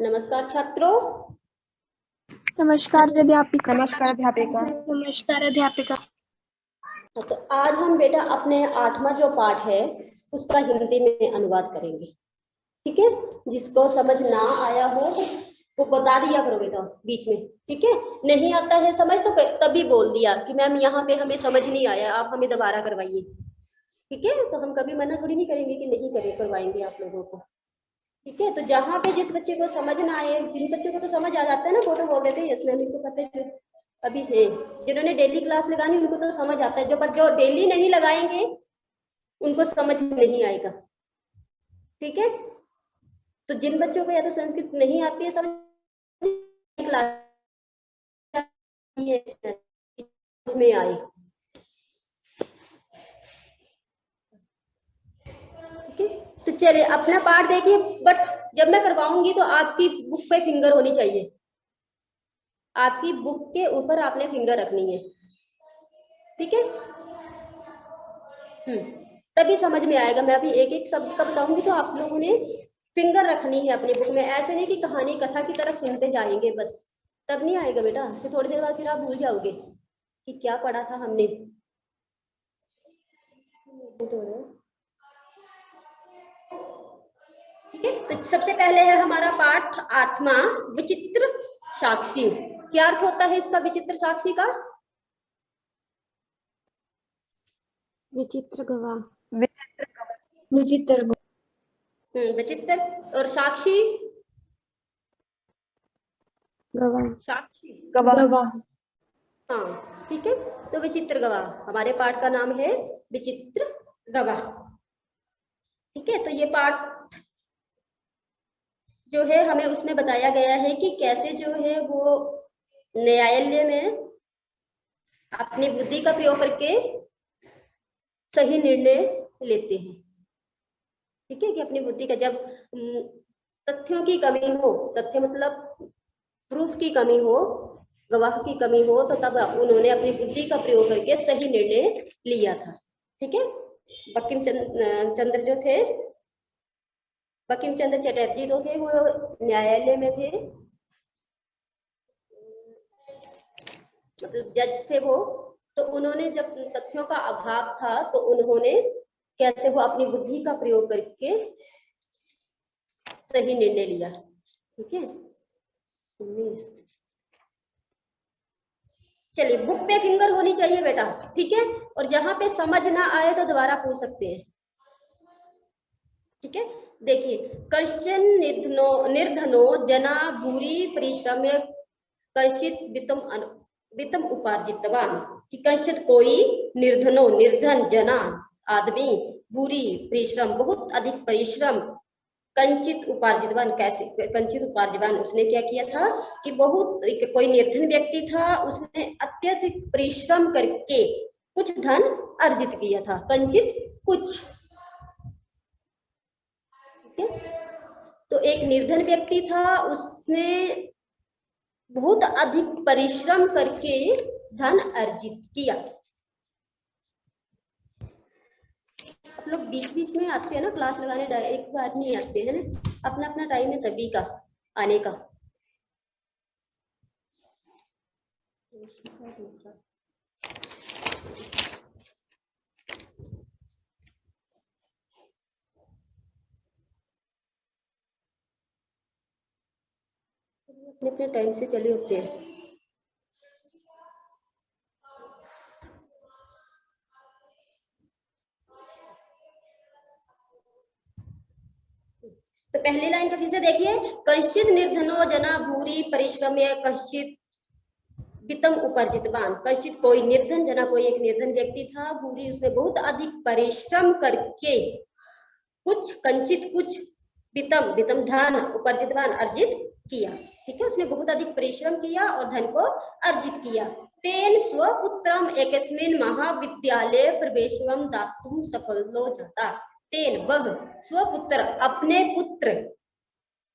नमस्कार छात्रों। नमस्कार अध्यापिका। नमस्कार अध्यापिका। नमस्कार अध्यापिका। तो आज हम बेटा अपने 8वां जो पाठ है उसका हिंदी में अनुवाद करेंगे। ठीक है, जिसको समझ ना आया हो वो बता दिया करो बेटा बीच में। ठीक है, नहीं आता है समझ तो तभी बोल दिया कि मैम यहाँ पे हमें समझ नहीं आया, आप हमें दोबारा करवाइए। ठीक है, तो हम कभी मना थोड़ी नहीं करेंगे कि नहीं करवाएंगे आप लोगों को। ठीक है, तो जहाँ पे जिस बच्चे को समझ ना आए, जिन बच्चों को तो समझ आ जाता है ना वो तो बोल देते हैं यस मैम इसको पता है। अभी है जिन्होंने डेली क्लास लगानी उनको तो समझ आता है, जो डेली नहीं लगाएंगे उनको समझ नहीं आएगा। ठीक है, तो जिन बच्चों को या तो संस्कृत नहीं आती है समझ क्लास में आए। ठीक है, तो चलिए अपना पाठ देखिए, बट जब मैं करवाऊंगी तो आपकी बुक पे फिंगर होनी चाहिए, आपकी बुक के ऊपर आपने फिंगर रखनी है। ठीक है, तभी समझ में आएगा। मैं अभी एक एक शब्द का बताऊंगी तो आप लोगों ने फिंगर रखनी है अपनी बुक में। ऐसे नहीं कि कहानी कथा की तरह सुनते जाएंगे बस, तब नहीं आएगा बेटा। फिर थोड़ी देर बाद फिर आप भूल जाओगे कि क्या पढ़ा था हमने। ठीक है, तो सबसे पहले है हमारा पाठ 8वां विचित्र साक्षी। क्या अर्थ होता है इसका विचित्र साक्षी का? विचित्र गवाह। विचित्र विचित्र और साक्षी गवाह। साक्षी गवाह। हाँ ठीक है, तो विचित्र गवाह हमारे पाठ का नाम है, विचित्र गवाह। ठीक है, तो ये पाठ जो है हमें उसमें बताया गया है कि कैसे जो है वो न्यायालय में अपनी बुद्धि का प्रयोग करके सही निर्णय लेते हैं। ठीक है, कि अपनी बुद्धि का जब तथ्यों की कमी हो, तथ्य मतलब प्रूफ की कमी हो, गवाह की कमी हो, तो तब उन्होंने अपनी बुद्धि का प्रयोग करके सही निर्णय लिया था। ठीक है, बंकिम चंद्र जो थे, बंकिम चंद्र चटर्जी जो थे वो न्यायालय में थे, मतलब जज थे वो। तो उन्होंने जब तथ्यों का अभाव था तो उन्होंने कैसे वो अपनी बुद्धि का प्रयोग करके सही निर्णय लिया। ठीक है, चलिए बुक पे फिंगर होनी चाहिए बेटा। ठीक है, और जहां पे समझ ना आए तो दोबारा पूछ सकते हैं। ठीक है, देखिए कश्चन निर्धनो जना भूरी परिश्रम कश्चित वित्तम उपार्जितवान, कि कश्चित कोई निर्धनो निर्धन जना आदमी भूरी परिश्रम बहुत अधिक परिश्रम कंचित उपार्जितवान, कैसे कंचित उपार्जितवान उसने क्या किया था कि बहुत कोई निर्धन व्यक्ति था, उसने अत्यधिक परिश्रम करके कुछ धन अर्जित किया था। कंचित कुछ। ठीक है, तो एक निर्धन व्यक्ति था, उसने बहुत अधिक परिश्रम करके धन अर्जित किया। आप लोग बीच बीच में आते हैं ना क्लास लगाने, एक बार नहीं आते हैं ना, अपना अपना टाइम है सभी का आने का। अपने अपने टाइम से चले होते हैं। तो पहली लाइन का फिर से देखिए, कश्चित निर्धनो जना भूरी परिश्रम कश्चित वित्तम उपार्जितवान, कश्चित कोई निर्धन जना, कोई एक निर्धन व्यक्ति था, भूरी उसने बहुत अधिक परिश्रम करके कुछ कंचित कुछ वित्तम वित्तम धन उपार्जितवान अर्जित किया। ठीक है, उसने बहुत अधिक परिश्रम किया और धन को अर्जित किया। तेन स्वपुत्रम एकस्मिन् महाविद्यालय प्रवेशम दातुम सफलो जाता। तेन वह स्वपुत्र अपने पुत्र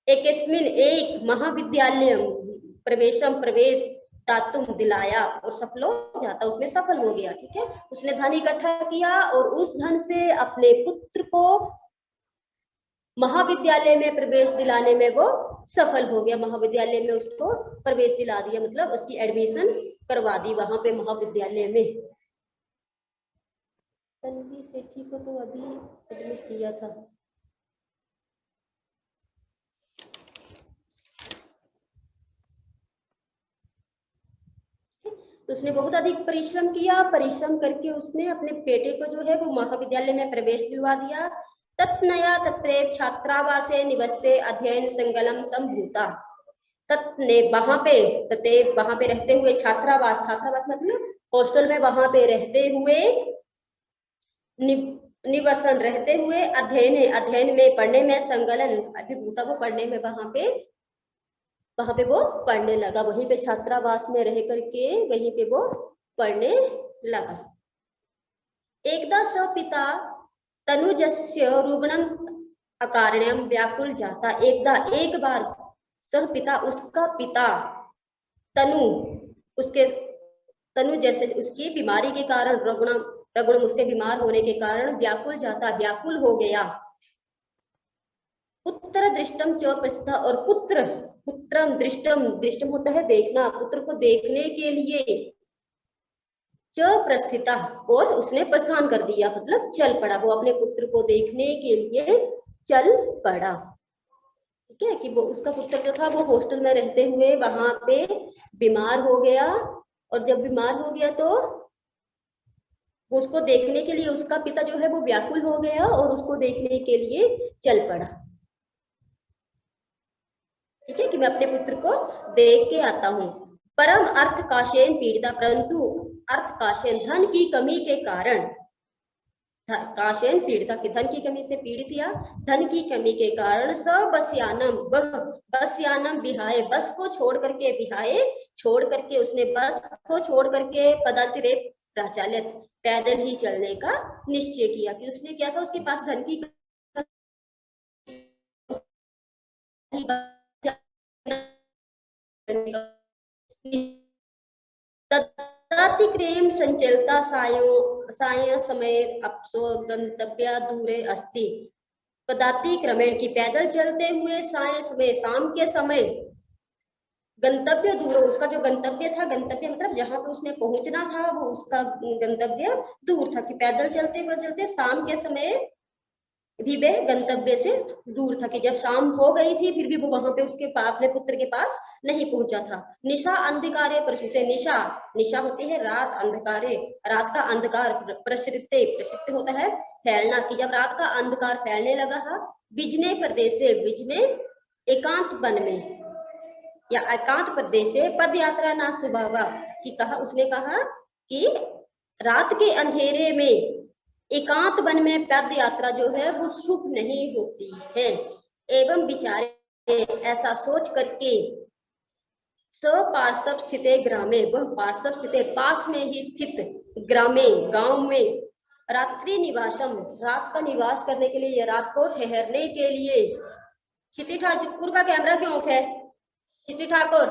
एकस्मिन् एक महाविद्यालय प्रवेशम प्रवेश दातुम दिलाया और सफल हो जाता, उसमें सफल हो गया। ठीक है, उसने धन इकट्ठा किया और उस धन से अपने पुत्र को महाविद्यालय में प्रवेश दिलाने में वो सफल हो गया, महाविद्यालय में उसको प्रवेश दिला दिया, मतलब उसकी एडमिशन करवा दी वहां पे महाविद्यालय में। तन्वी सेठी को तो अभी एडमिट किया था। तो उसने बहुत अधिक परिश्रम किया, परिश्रम करके उसने अपने बेटे को जो है वो महाविद्यालय में प्रवेश दिलवा दिया। तत्नया तत्रेव छात्रावासे निवसते अध्ययन संगलम संभूता। तत्ने वहां पे रहते हुए छात्रावास, छात्रावास मतलब हॉस्टल में, वहां पे रहते हुए निवसन रहते हुए, अध्ययन में पढ़ने में, संगलन अभिभूता वो पढ़ने में, वहां पे वो पढ़ने लगा, वहीं पे छात्रावास में रह करके वहीं पे वो पढ़ने लगा। एकदा स पिता तनुजस्य रुग्णं अकारणं व्याकुल जाता। एक बार सह पिता, उसका पिता, तनु जैसे उसकी बीमारी के कारण, रुग्णम उसके बीमार होने के कारण, व्याकुल जाता व्याकुल हो गया। पुत्र दृष्टम च प्रस्थ, और पुत्रम दृष्टम होता है देखना, पुत्र को देखने के लिए, च प्रस्थिता, और उसने प्रस्थान कर दिया, मतलब चल पड़ा, वो अपने पुत्र को देखने के लिए चल पड़ा। ठीक है, कि वो उसका पुत्र जो था वो हॉस्टल में रहते हुए वहां पे बीमार हो गया, और जब बीमार हो गया तो उसको देखने के लिए उसका पिता जो है वो व्याकुल हो गया और उसको देखने के लिए चल पड़ा। ठीक है, कि मैं अपने पुत्र को देख के आता हूँ। परम अर्थ काशेन पीड़िता, परंतु अर्थ काशेन धन की कमी के कारण, काशेन पीड़िता की धन की कमी से पीड़ित या धन की कमी के कारण, बसयानम विहाय, बस को छोड़ करके, विहाय छोड़ करके, उसने बस को छोड़ करके, पदातिरेक प्राचाल्य पैदल ही चलने का निश्चय किया। कि उसने क्या था, उसके पास धन की तदातिक्रेम संचलता साय समय अपसो गंतव्य दूरे अस्ति। पदाति क्रमेण की पैदल चलते हुए साय समय, शाम के समय, गंतव्य दूर, उसका जो गंतव्य था, गंतव्य मतलब जहां पे उसने पहुंचना था, वो उसका गंतव्य दूर था, कि पैदल चलते शाम के समय भी वे गंतव्य से दूर था, कि जब शाम हो गई थी फिर भी वो वहां पे उसके अपने पुत्र के पास नहीं पहुंचा था। निशा अंधकारे प्रसृते, निशा होती है रात, अंधकारे रात का अंधकार, प्रसृते होता है फैलना, कि जब रात का अंधकार फैलने लगा था। बिजने प्रदेशे, बिजने एकांत वन में या एकांत प्रदेश से, पद यात्रा ना सुबह, कि कहा, उसने कहा कि रात के अंधेरे में एकांत वन में पद यात्रा जो है वो शुभ नहीं होती है। एवं विचारे, ऐसा सोच करके, पार्श्व स्थित ग्रामे, वह पार्श्व स्थित पास में ही स्थित ग्रामे गांव में, रात्रि निवासम, रात का निवास करने के लिए या रात को ठहरने के लिए। क्षिति ठाकुर का कैमरा क्यों ऑफ है? क्षिति ठाकुर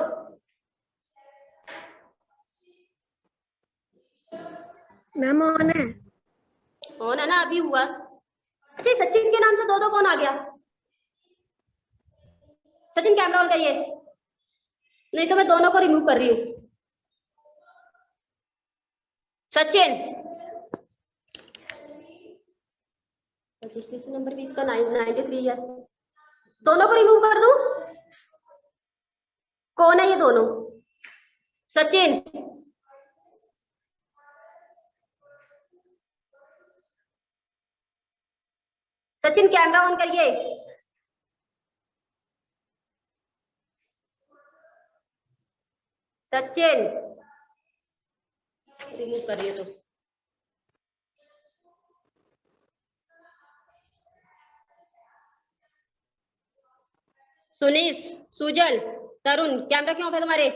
मैम ऑन है। ऑन है ना, अभी हुआ। अच्छा, सचिन के नाम से दो कौन आ गया? सचिन कैमरा ऑन करिए, नहीं तो मैं दोनों को रिमूव कर रही हूँ। सचिन, रजिस्ट्रेशन नंबर भी इसका 93 है। दोनों को रिमूव कर दूं? कौन है ये दोनों? सचिन, सचिन कैमरा ऑन करिए। सचिन रिमूव करिए तो। सुनीश, सुजल, तरुण, कैमरा क्यों ऑफ है तुम्हारे?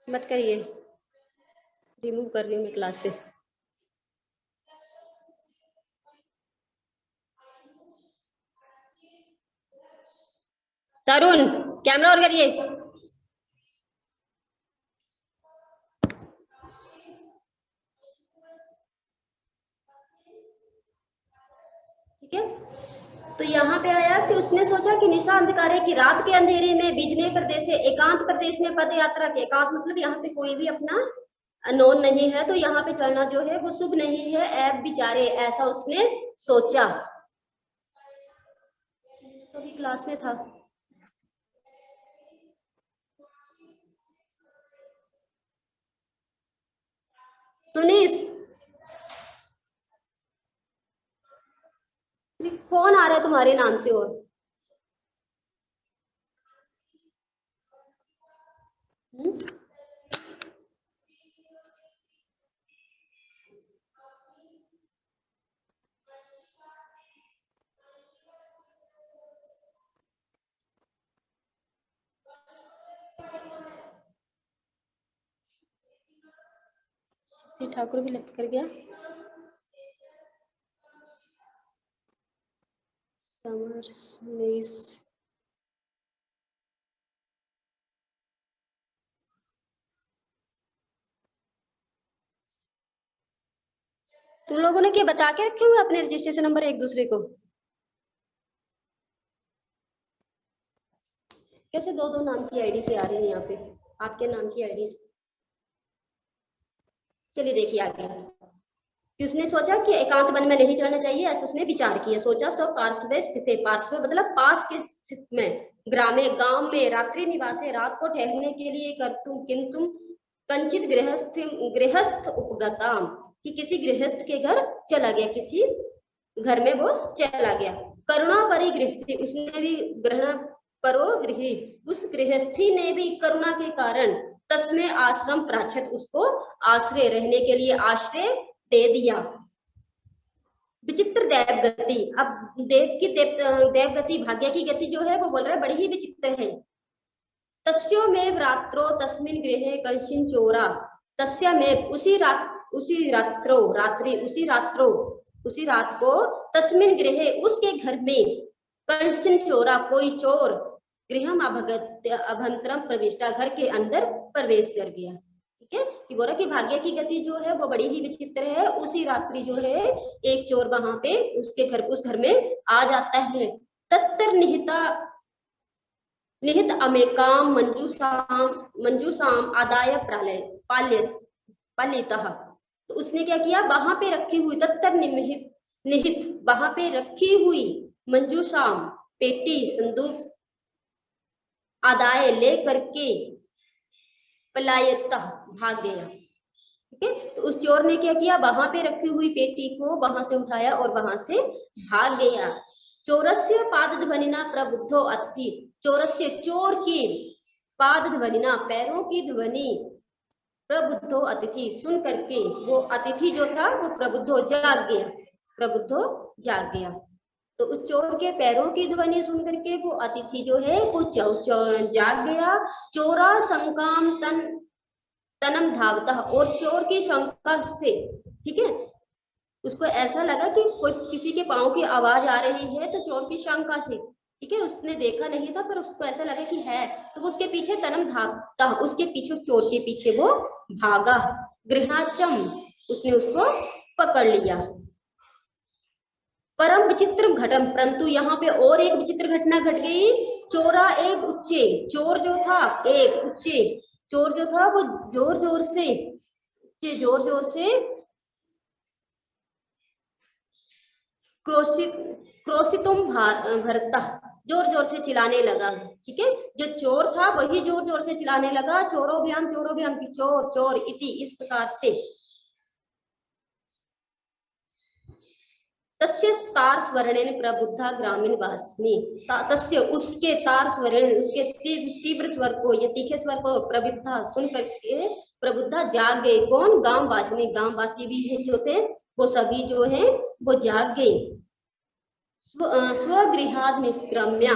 मत करिए, रिमूव कर रही हूँ मैं क्लास से। तरुण कैमरा ऑन करिए। ठीक है, तो यहाँ पे आया कि उसने सोचा कि निशा अंधकार है कि रात के अंधेरे में बिजने प्रदेश से एकांत प्रदेश में पद यात्रा के, एकांत मतलब यहाँ पे कोई भी अपना अनोन नहीं है, तो यहाँ पे चलना जो है वो शुभ नहीं है, ऐब बिचारे, ऐसा उसने सोचा। तो भी क्लास में था। सुनीस, कौन आ रहा है तुम्हारे नाम से? और ठाकुर भी लेफ्ट कर गया। समर सुनीस, तुम लोगों ने क्या बता के रखे हुए अपने रजिस्ट्रेशन नंबर एक दूसरे को? कैसे दो दो नाम की आईडी से आ रही है यहाँ पे, आपके नाम की आईडी से? चलिए देखिए आगे कि उसने सोचा कि एकांत वन में नहीं चढ़ना चाहिए, ऐसा उसने विचार किया। सोचा सब पार्श्व स्थित, पार्श्व मतलब पास के स्थित में, ग्रामे गांव में रात्रि निवास है, रात को ठहरने के लिए करतुम किंतु कंचित गृहस्थ उपगताम, कि किसी गृहस्थ के घर चला गया, किसी घर में वो चला गया। करुणा परी गृहस्थी, उसने भी ग्रहण परो गृही, उस गृहस्थी ने भी करुणा के कारण तस्में आश्रम प्राच्छत, उसको आश्रय, रहने के लिए आश्रय दे दिया। विचित्र देवगति, अब देवगति, भाग्य की गति जो है वो बोल रहा है बड़ी ही विचित्र है। तस्यो में रात्रो तस्मिन गृहे कंशिन चोरा, तस्या में उसी रात्रो, रात्रि उसी रात्रो, उसी रात को, तस्मिन गृहे उसके घर में, कंशिन चोरा कोई चोर, गृहम अभंतरम प्रविष्टा, घर के अंदर प्रवेश कर गया। ठीक है, कि बोला कि भाग्य की गति जो है वो बड़ी ही विचित्र है। उसी रात्रि जो है एक चोर वहां पे उसके घर, उस घर में आ जाता है। तत्तर निहित अमेकाम मंजूसाम आदाय पालितः, तो उसने क्या किया, वहां पे रखी हुई, तत्तर निहित वहां पे रखी हुई, मंजूसाम पेटी संदूक, आदाय ले करके, पलायतः भाग गया। ठीक है, तो उस चोर ने क्या किया, वहां पे रखी हुई पेटी को वहां से उठाया और वहां से भाग गया। चोरस्य पाद ध्वनिना प्रबुद्धो अतिथि, चोरस्य चोर की, पाद ध्वनिना पैरों की ध्वनि, प्रबुद्धो अतिथि सुन करके वो अतिथि जो था वो प्रबुद्धो जाग गया, प्रबुद्धो जाग गया। तो उस चोर के पैरों की ध्वनि सुन करके वो अतिथि जो है वो जाग गया। चोरा शंकाम तनम धावता, और चोर की शंका से, ठीक है, उसको ऐसा लगा कि कोई किसी के पाँव की आवाज आ रही है, तो चोर की शंका से, ठीक है, उसने देखा नहीं था पर उसको ऐसा लगा कि है, तो वो उसके पीछे तनम भागता, उसके पीछे, चोर के पीछे वो भागा। गृहाचम, उसने उसको पकड़ लिया। परम विचित्र घटम, परंतु यहाँ पे और एक विचित्र घटना घट गई। चोरा एक उच्चे, चोर जो था एक उच्चे, चोर जो था वो जोर जोर से क्रोशितुम भरता, जोर जोर से चिल्लाने लगा। ठीक है, जो चोर था वही जोर जोर से चिल्लाने लगा, चोरोभ्याम चोरोभ्याम की, चोर चोर इति, इस प्रकार से। तस्य तार स्वर्णेन प्रबुद्धा ग्रामीण वासिनी, तस्य उसके तार स्वर्णेन, उसके तीव्र स्वर को या तीखे स्वर को, प्रबुद्धा सुन करके, प्रबुद्धा जाग गए। कौन? गांव वासिनी, गांव वासी भी है जो थे वो सभी जो है वो जाग गए। स्वगृहाद निष्क्रम्या,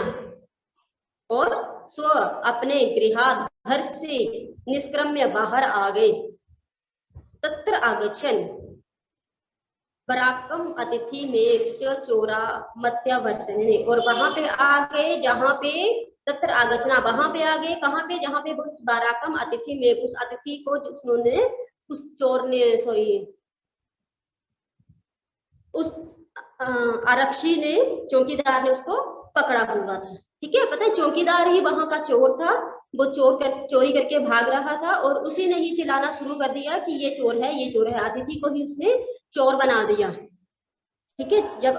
और स्व अपने गृहाद, घर से, निष्क्रम्य बाहर आ गए। तत्र आगच्छन पराक्रम अतिथि में चोरा मत्यावर्षण, और वहां पे आ गए जहां पे तत्र आगचना, वहां पे आ गए, कहाँ पे, जहाँ पे बाराकम अतिथि में, उस अतिथि को उन्होंने, उस चोर ने, सॉरी उस आरक्षी ने, चौकीदार ने उसको पकड़ा हुआ था। ठीक है, पता है चौकीदार ही वहां का चोर था, वो चोरी करके भाग रहा था और उसी ने ही चिल्लाना शुरू कर दिया कि ये चोर है, ये चोर है। अतिथि को ही उसने चोर बना दिया। ठीक है, जब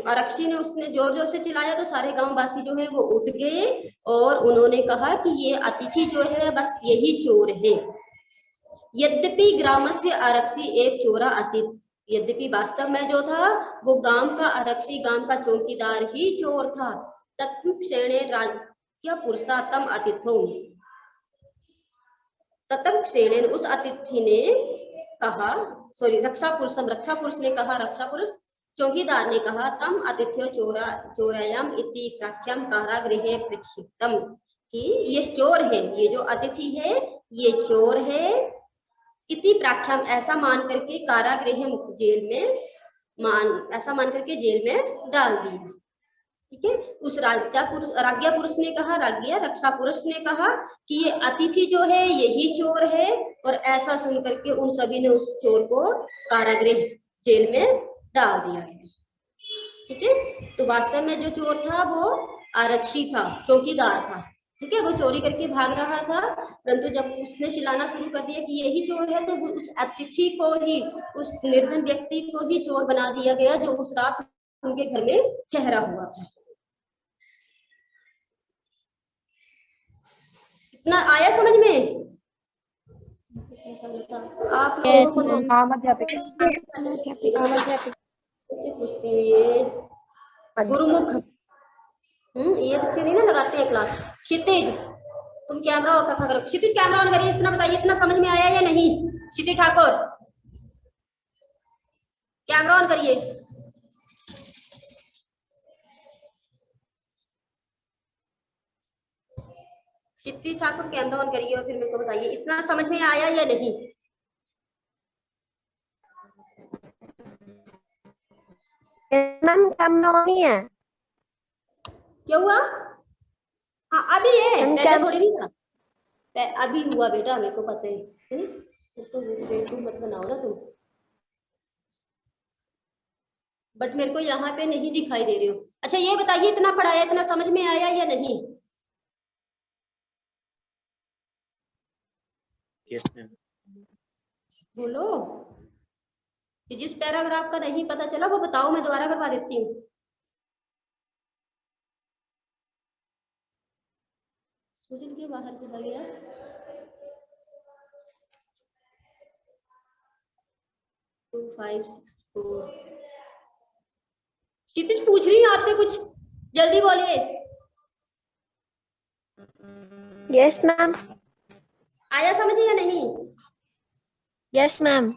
आरक्षी ने उसने जोर जोर से चिल्लाया तो सारे गांव वासी जो है वो उठ गए और उन्होंने कहा कि ये अतिथि जो है बस यही चोर है। यद्यपि ग्रामस्य आरक्षी एक चोरा असित, यद्यपि वास्तव में जो था वो गांव का आरक्षी, गांव का चौकीदार ही चोर था। तत्क्षणे राज्य पुरुषातम अतिथो, ततम क्षणे उस अतिथि ने कहा, सॉरी रक्षा पुरुष ने कहा, रक्षा पुरुष चौकीदार ने कहा, तम अतिथ्यो चोरायाम इति प्राख्यम कारागृहे प्रक्षिप्तम, कि ये चोर है, ये जो अतिथि है ये चोर है। इति प्राख्यम, ऐसा मान करके, कारागृह जेल में, ऐसा मान करके जेल में डाल दिया। ठीक है, उस राज्ञा पुरुष ने कहा, रक्षा पुरुष ने कहा कि ये अतिथि जो है यही चोर है, और ऐसा सुन करके उन सभी ने उस चोर को कारागृह जेल में डाल दिया है। ठीक है, तो वास्तव में जो चोर था वो आरक्षी था, चौकीदार था। ठीक है, वो चोरी करके भाग रहा था, परंतु जब उसने चिल्लाना शुरू कर दिया कि यही चोर है, तो उस अतिथि को ही, उस निर्धन व्यक्ति को ही चोर बना दिया गया, जो उस रात उनके घर में ठहरा हुआ था। इतना आया समझ में? आप पूछती हूँ ये गुरुमुख, ये बच्चे नहीं ना लगाते हैं क्लास। क्षितिज, तुम कैमरा ऑफ रखा करो। क्षितिज कैमरा ऑन करिए। इतना बताइए, इतना समझ में आया या नहीं? क्षितिज ठाकुर कैमरा ऑन करिए। क्षितिज ठाकुर कैमरा ऑन करिए और फिर मेरे को बताइए, इतना समझ में आया या नहीं? मैम कैमरा ऑन ही है। क्या हुआ? हाँ अभी है, पहले थोड़ी नहीं था, अभी हुआ बेटा, मेरे को पता है। तो बेवकूफ मत बनाओ ना तुम। बट मेरे को यहाँ पे नहीं दिखाई दे रहे हो। अच्छा ये बताइए, इतना पढ़ाया, इतना समझ में आया या नहीं? बोलो, कि जिस पैराग्राफ का नहीं पता चला वो बताओ, मैं दोबारा करवा देती हूँ। सुजल के बाहर चला गया। टू 5 6 4। क्षितिज पूछ रही हूँ आपसे कुछ, जल्दी बोलिए। Yes ma'am. आया समझ या नहीं? Yes ma'am.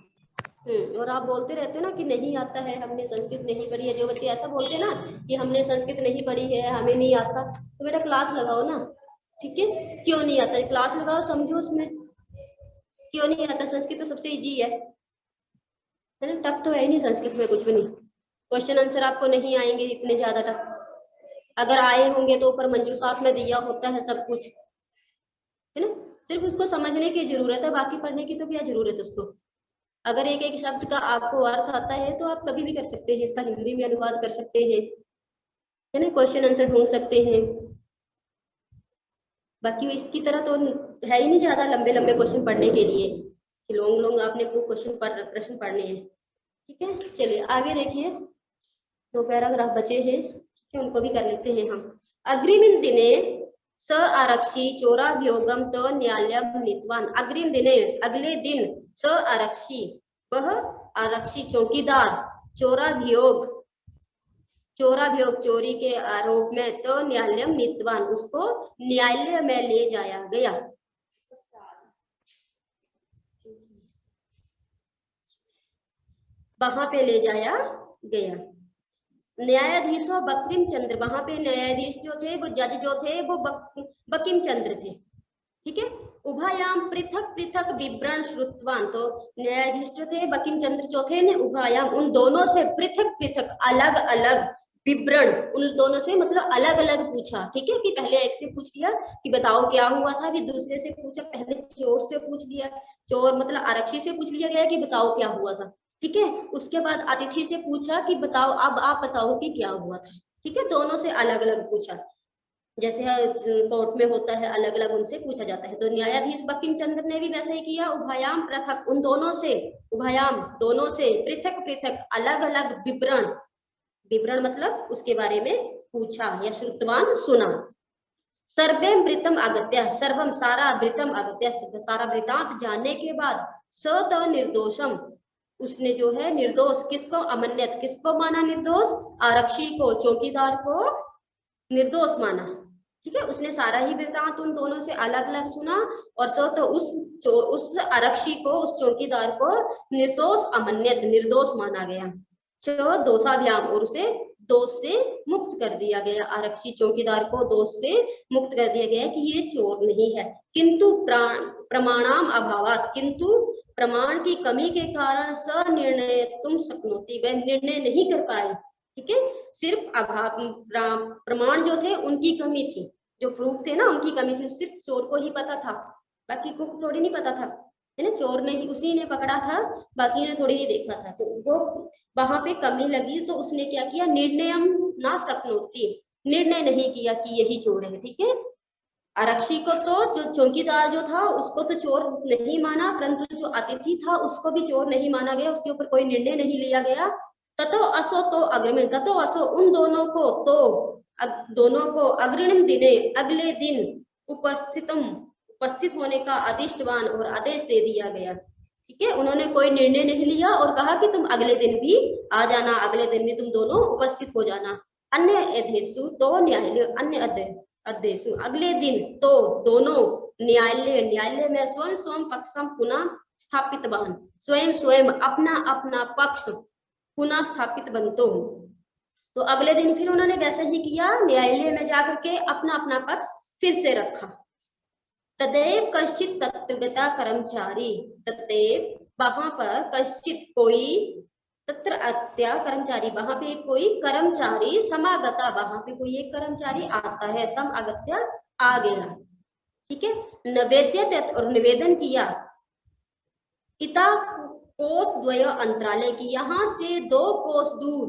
और आप बोलते रहते हो ना कि नहीं आता है, हमने संस्कृत नहीं पढ़ी है। जो बच्चे ऐसा बोलते हैं ना कि हमने संस्कृत नहीं पढ़ी है, हमें नहीं आता, तो बेटा क्लास लगाओ ना। ठीक है, क्यों नहीं आता? क्लास लगाओ, समझो उसमें क्यों नहीं आता। संस्कृत तो सबसे इजी है ना, टफ तो है ही नहीं संस्कृत में कुछ भी नहीं। क्वेश्चन आंसर आपको नहीं आएंगे इतने ज्यादा टफ, अगर आए होंगे तो ऊपर मंजू साहब में दिया होता है सब कुछ, है ना। सिर्फ उसको समझने की जरूरत है, बाकी पढ़ने की तो क्या जरूरत है उसको। अगर एक एक शब्द का आपको अर्थ आता है तो आप कभी भी कर सकते हैं, इसका हिंदी में अनुवाद कर सकते हैं, है ना, क्वेश्चन आंसर ढूंढ सकते हैं। बाकी इसकी तरह तो है ही नहीं ज्यादा लंबे लंबे क्वेश्चन पढ़ने के लिए कि लॉन्ग लॉन्ग आपने प्रश्न पढ़ने हैं। ठीक है, चलिए आगे देखिए, 2 पैराग्राफ बचे हैं, ठीक है, उनको भी कर लेते हैं हम। अग्रिम दिने स आरक्षी चोराभियोगम तो न्यायालयम नीतवान। अग्रिम दिने, अगले दिन, स आरक्षी, वह आरक्षी चौकीदार, चोराभियोग चोरी के आरोप में, तो न्यायालयम नीतवान, उसको न्यायालय में ले जाया गया। वहां पे ले जाया गया। न्यायाधीशों बकीम चंद्र, वहां पे न्यायाधीश जो थे, वो जज जो थे वो बकीम चंद्र थे। ठीक है, उभयाम पृथक पृथक विवरण श्रुतवान, तो न्यायाधीश जो थे बकीम चंद्र जो थे ने, उभयाम उन दोनों से पृथक पृथक अलग अलग विवरण उन दोनों से मतलब अलग अलग पूछा, ठीक है, कि पहले एक से पूछ लिया कि बताओ क्या हुआ था, फिर दूसरे से पूछा, पहले चोर से पूछ लिया, चोर मतलब आरक्षी से पूछ लिया गया कि बताओ क्या हुआ था, ठीक है। उसके बाद अतिथि से पूछा कि बताओ अब आप बताओ कि क्या हुआ था, ठीक है, दोनों से अलग अलग पूछा, जैसे कोर्ट में होता है अलग अलग उनसे पूछा जाता है। तो न्यायाधीश बंकिम चंद्र ने भी वैसे ही किया, उभयाम पृथक, उन दोनों से, उभयाम दोनों से, पृथक पृथक अलग अलग विवरण, विवरण मतलब उसके बारे में पूछा या श्रुतवान सुना। सर्वेम वृतम आगत्य, सर्वम सारा, वृतम आगत्य सारा वृतांत जानने के बाद, सत निर्दोषम उसने जो है निर्दोष, किसको, अमन्यत किसको माना निर्दोष, आरक्षी को, चौकीदार को निर्दोष माना, ठीक है। उसने सारा ही वृतांत उन दोनों से अलग अलग सुना और सो तो उस आरक्षी को, उस चौकीदार को निर्दोष अमन्यत निर्दोष माना गया, चो दोषाभ्याम और उसे दोष से मुक्त कर दिया गया, आरक्षी चौकीदार को दोष से मुक्त कर दिया गया कि ये चोर नहीं है। किंतु प्रमाणाम अभावात, किंतु प्रमाण की कमी के कारण सनिर्णय तुम शक्नोति, वह निर्णय नहीं कर पाए, ठीक है, सिर्फ अभाव, प्रमाण जो थे उनकी कमी थी, जो प्रूफ थे ना उनकी कमी थी, सिर्फ चोर को ही पता था, बाकी को थोड़ी नहीं पता था, है ना, चोर ने ही, उसी ने पकड़ा था, बाकी ने थोड़ी ही देखा था, तो वो वहां पे कमी लगी, तो उसने क्या किया, निर्णयम ना शक्नोति, निर्णय नहीं किया कि यही चोर है, ठीक है। आरक्षी को तो, जो चौकीदार जो था उसको तो चोर नहीं माना, परंतु जो अतिथि था उसको भी चोर नहीं माना गया, उसके ऊपर कोई निर्णय नहीं लिया गया। ततो असो तो अग्रिम, ततो असो उन दोनों को, तो दोनों को अग्रिम दिने अगले दिन उपस्थित होने का आदिष्टवान और आदेश दे दिया गया, ठीक है। उन्होंने कोई निर्णय नहीं लिया और कहा कि तुम अगले दिन भी आ जाना, अगले दिन भी तुम दोनों उपस्थित हो जाना। अन्य अध्येशु तो न्यायालय, अन्य अध्येशु अगले दिन तो दोनों न्यायालय में स्वयं स्वयं पक्षम पुनः स्थापितवान, स्वयं स्वयं अपना अपना पक्ष पुनः स्थापित बनतो, तो अगले दिन फिर उन्होंने वैसे ही किया, न्यायालय में जाकर के अपना अपना पक्ष फिर से रखा। तदेव कश्चित तत्रगता कर्मचारी, तदेव वहां पर कश्चित कोई, तत्र अत्या कर्मचारी वहां पे कोई कर्मचारी, समागता वहां पे कोई एक कर्मचारी आता है, समागत्या आ गया, ठीक है। नवेद्यत और निवेदन किया, इता कोष द्वय अंतरालय की, यहाँ से 2 कोष दूर,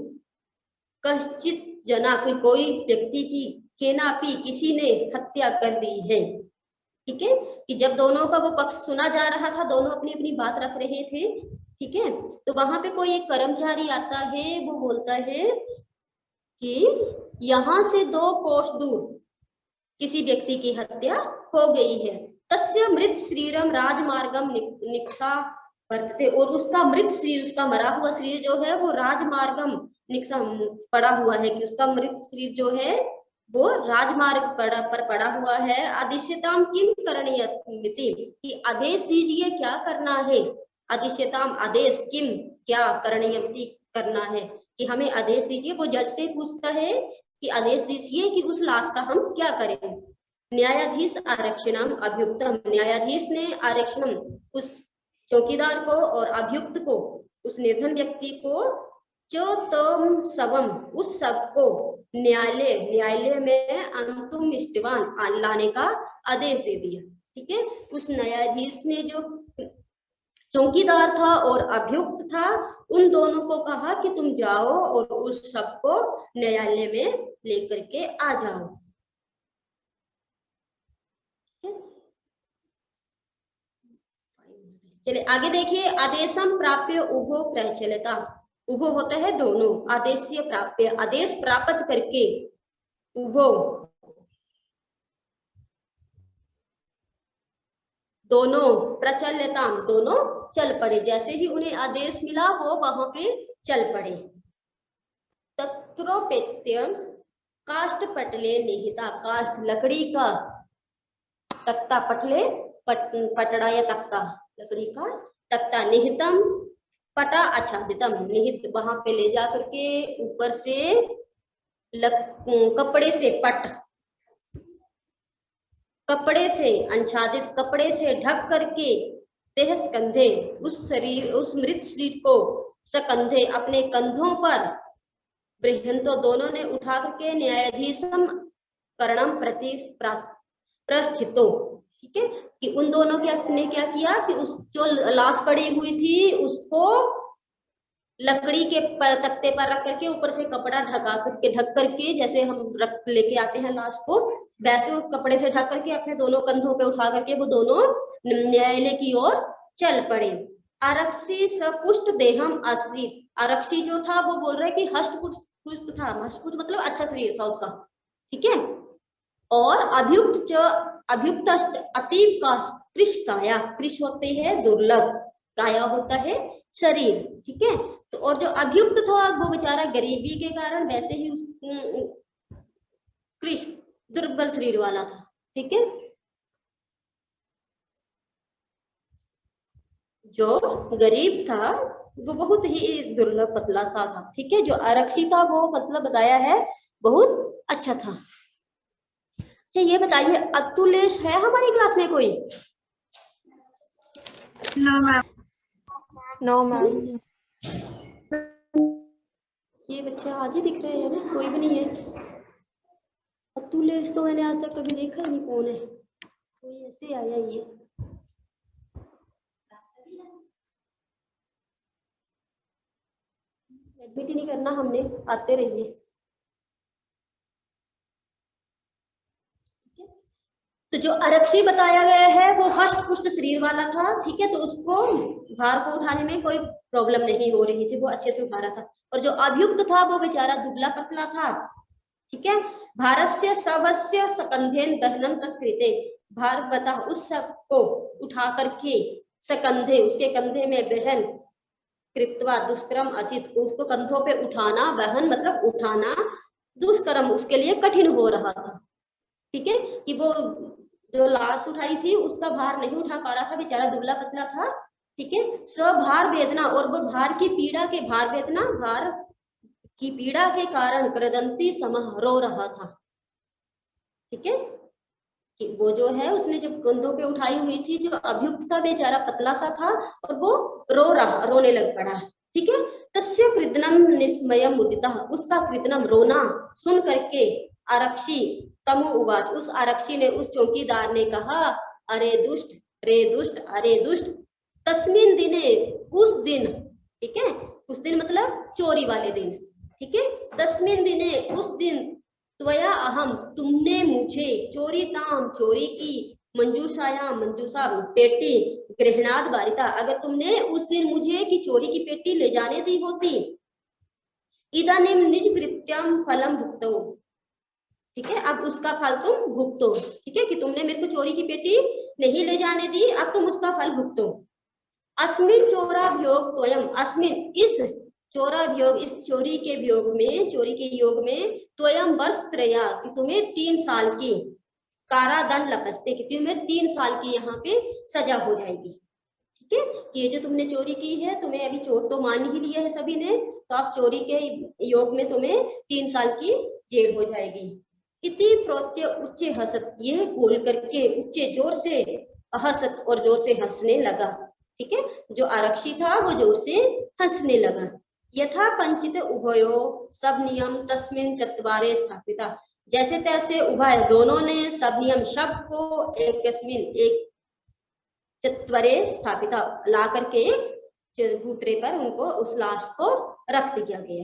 कश्चित जना कोई व्यक्ति की, केनापि किसी ने हत्या कर दी है, ठीक है, कि जब दोनों का वो पक्ष सुना जा रहा था, दोनों अपनी अपनी बात रख रहे थे, ठीक है, तो वहां पे कोई एक कर्मचारी आता है, वो बोलता है कि यहाँ से 2 कोष दूर किसी व्यक्ति की हत्या हो गई है, तस्य मृत शरीरम राजमार्गम निक्षा वर्तते, और उसका मृत शरीर, उसका मरा हुआ शरीर जो है वो राजमार्गम निक्षा पड़ा हुआ है, कि उसका मृत शरीर जो है वो राजमार्ग पर पड़ा हुआ है। आदिश्यताम किम करणीयमिति, कि आदेश दीजिए क्या करना है, आदिश्यताम आदेश, किम क्या, करणीयमिति करना है, कि हमें आदेश दीजिए, वो जज से पूछता है कि आदेश दीजिए कि उस लाश का हम क्या करें। न्यायाधीश आरक्षणम अभियुक्तम, न्यायाधीश ने आरक्षणम उस चौकीदार को और अभियुक्त को, उस निर्धन व्यक्ति को, जो तम सवम उस सब को न्यायालय में अंतुम इष्टवान लाने का आदेश दे दिया, ठीक है। उस न्यायाधीश ने जो चौकीदार था और अभियुक्त था, उन दोनों को कहा कि तुम जाओ और उस सब को न्यायालय में लेकर के आ जाओ, चलिए आगे देखिए। आदेशम प्राप्य उभो प्रचलिता, उभो होता है दोनों, आदेशीय प्राप्य, आदेश प्राप्त करके, उभो दोनों, प्रचलिता दोनों चल पड़े, जैसे ही उन्हें आदेश मिला वो वहां पे चल पड़े। तत्रोपेत्यम काष्ठ पटले निहिता, काष्ठ लकड़ी का तख्ता, पटले पटड़ा या तख्ता, लकड़ी का तख्ता, निहितम पटा आच्छादितम, निहित वहां पे ले जा करके ऊपर से कपड़े से, कपड़े से आच्छादित, कपड़े से ढक करके, देह स्कंधे उस शरीर, उस मृत शरीर को, सकंधे अपने कंधों पर, बृहंतो दोनों ने उठा करके न्यायाधीशम करणम प्रति प्रस्थितो, ठीक है, कि उन दोनों ने क्या किया कि उस जो लाश पड़ी हुई थी उसको लकड़ी के तख्ते पर रख करके ऊपर से कपड़ा ढक करके जैसे हम रख लेके आते हैं लाश को, वैसे वो कपड़े से ढक करके अपने दोनों कंधों पे उठा करके वो दोनों न्यायालय की ओर चल पड़े। आरक्षी सपुष्ट देहम असली, आरक्षी जो था वो बोल रहे कि हष्ट पुष्ट था, हष्ट पुष्ट मतलब अच्छा शरीर था उसका, ठीक है, और अभियुक्त अतीव का कृष काया, कृष होते हैं दुर्लभ, काया होता है शरीर, ठीक है, तो और जो अभियुक्त था वो बेचारा गरीबी के कारण वैसे ही उस कृष दुर्बल शरीर वाला था, ठीक है, जो गरीब था वो बहुत ही दुर्लभ पतला सा था, ठीक है, जो आरक्षी था वो मतलब बताया है बहुत अच्छा था। अच्छा ये बताइए अतुलेश है हमारी क्लास में कोई? No ma'am. No ma'am. ये बच्चे आज ही दिख रहे हैं ना, कोई भी नहीं है। अतुलेश तो मैंने आज तक कभी देखा ही नहीं, कौन है, कोई ऐसे आया ये, एडमिट ही नहीं करना हमने, आते रहिए, ठीक है। तो जो आरक्षी बताया गया है वो हष्ट पुष्ट शरीर वाला था, ठीक है, तो उसको भार को उठाने में कोई प्रॉब्लम नहीं हो रही थी, वो अच्छे से उठा रहा था, और जो अभियुक्त था वो बेचारा दुबला पतला था, ठीक है, भारस्य सबस्य सकंधेन दहनम तत्कृते, भार बता उस सब को उठा करके सकंधे उसके कंधे में बहन कृत्वा दुष्कर्म असित, उसको कंधों पे उठाना, बहन मतलब उठाना, दुष्कर्म उसके लिए कठिन हो रहा था, ठीक है, कि वो जो लाश उठाई थी उसका भार नहीं उठा पा रहा था, बेचारा दुबला पतला था, ठीक है, भार वेदना, और वो भार की पीड़ा के भार वेदना भार की पीड़ा के कारण क्रदंती समह रो रहा था, ठीक है, कि वो जो है उसने जब कंधों पे उठाई हुई थी, जो अभियुक्त था बेचारा पतला सा था और वो रोने लग पड़ा, ठीक है, तस्य कृतनम निस्मयम मुदिता, उसका कृतनम रोना सुन करके आरक्षी तमु उवाच, उस आरक्षी ने उस चौकीदार ने कहा, अरे दुष्ट, रे दुष्ट, अरे दुष्ट, तस्मिन दिने, उस दिन, ठीक है, उस दिन मतलब चोरी वाले दिन, ठीक है, तस्मिन दिने उस दिन, त्वया अहम तुमने मुझे, चोरी ताम चोरी की, मंजूषाया मंजूषा पेटी, गृहणाद बारिता, अगर तुमने उस दिन मुझे की चोरी की पेटी ले जाने दी होती, इदानीम निज कृत्यम फलम भुक्तो, ठीक है, अब उसका फल तुम भुगतो, ठीक है, कि तुमने मेरे को चोरी की पेटी नहीं ले जाने दी, अब तुम उसका फल भुगतो। अस्मिन चोराभियोग त्वयम, अस्मिन इस चोराभियोग, इस चोरी के वियोग में, चोरी के योग में, त्वयम वर्ष त्रया, कि तुम्हें 3 साल की कारादंड लपसते, कि तुम्हें 3 साल की यहाँ पे सजा हो जाएगी, ठीक है, कि ये जो तुमने चोरी की है, तुम्हें अभी चोर तो मान ही लिया है सभी ने, तो आप चोरी के योग में तुम्हें 3 साल की जेल हो जाएगी। इति प्रोच्य उच्चे हसत, यह बोल करके उच्चे जोर से हसत, और जोर से हंसने लगा, ठीक है, जो आरक्षी था वो जोर से हंसने लगा। यथा कंचित उभयो सब नियम तस्मिन चत्वारे स्थापिता, जैसे तैसे उभय दोनों ने सब नियम शब्द को एक चत्वरे स्थापिता ला करके चबूतरे पर उनको उस लाश को रख दिया गया,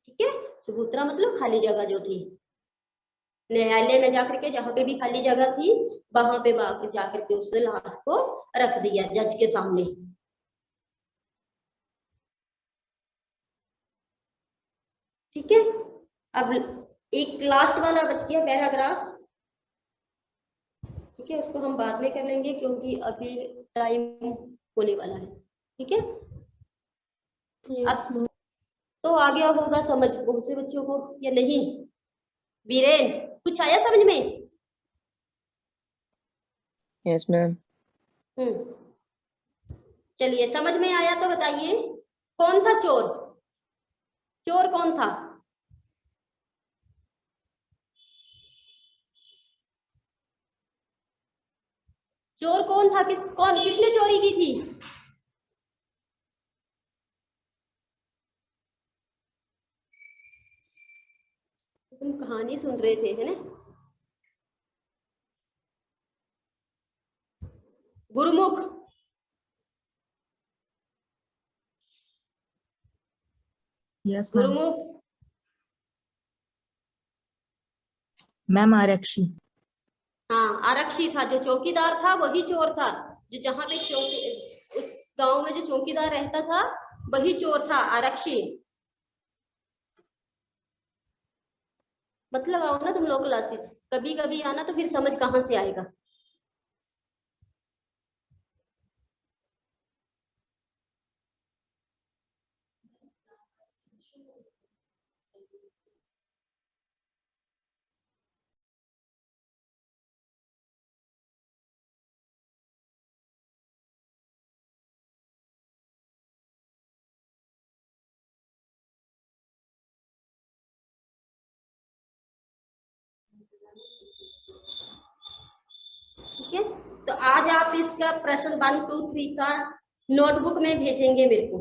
ठीक है, चबूतरा मतलब खाली जगह जो थी, न्यायालय में जाकर के जहां पे भी खाली जगह थी वहां पे जाकर के उस लाश को रख दिया जज के सामने। ठीक है, अब एक लास्ट वाला बच गया पैराग्राफ, ठीक है, उसको हम बाद में कर लेंगे क्योंकि अभी टाइम होने वाला है, ठीक है। yes, अब तो आ गया होगा समझ बहुत से बच्चों को या नहीं? वीरेन कुछ आया समझ में? Yes ma'am. चलिए समझ में आया तो बताइए कौन था चोर? चोर कौन था? चोर कौन था? किसने चोरी की थी? कहानी सुन रहे थे, है ना। गुरुमुख, यस मैम। गुरुमुख, मैम आरक्षी। हाँ आरक्षी था, जो चौकीदार था वही चोर था, जो जहां पे चौकी उस गांव में जो चौकीदार रहता था वही चोर था, आरक्षी। मत लगाओ ना तुम लोग क्लासेस, कभी कभी आना तो फिर समझ कहाँ से आएगा। ठीक है, तो आज आप इसका प्रश्न 1, 2, 3 का नोटबुक में भेजेंगे मेरे को।